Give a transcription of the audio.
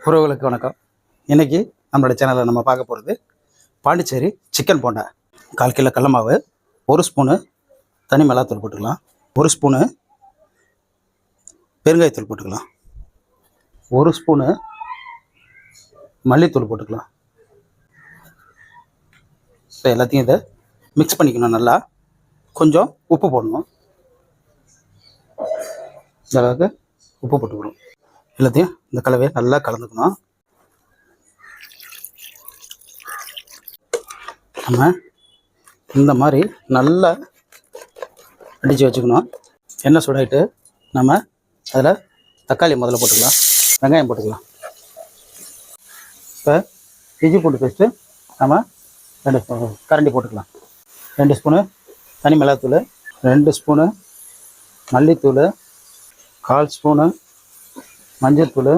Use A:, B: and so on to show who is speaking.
A: உறவுகளுக்கு வணக்கம். இன்றைக்கி நம்மளோட சேனலில் நம்ம பார்க்க போகிறது பாண்டிச்சேரி சிக்கன் போண்டா. 1/4 கிலோ கடல மாவு, 1 ஸ்பூனு தனி மிளகாத்தூள் போட்டுக்கலாம், 1 ஸ்பூனு பெருங்காயத்தூள் போட்டுக்கலாம், 1 ஸ்பூனு மல்லித்தூள் போட்டுக்கலாம். இப்போ எல்லாத்தையும் இதை மிக்ஸ் பண்ணிக்கணும். நல்லா கொஞ்சம் உப்பு போடணும். இந்த அளவுக்கு உப்பு போட்டுக்கணும். எல்லாத்தையும் இந்த கலவையை நல்லா கலந்துக்கணும். நம்ம இந்த மாதிரி நல்லா அடித்து வச்சுக்கணும். எண்ணெய் சூடாயிட்டு நம்ம அதில் தக்காளி முதல்ல போட்டுக்கலாம், வெங்காயம் போட்டுக்கலாம். இப்போ இஞ்சி பூண்டு பேஸ்ட்டு நம்ம 2 கரண்டி போட்டுக்கலாம். 2 ஸ்பூனு தனி மிளகாத்தூள், 2 ஸ்பூனு மல்லித்தூள், 1/4 ஸ்பூனு மஞ்சள்தூள்,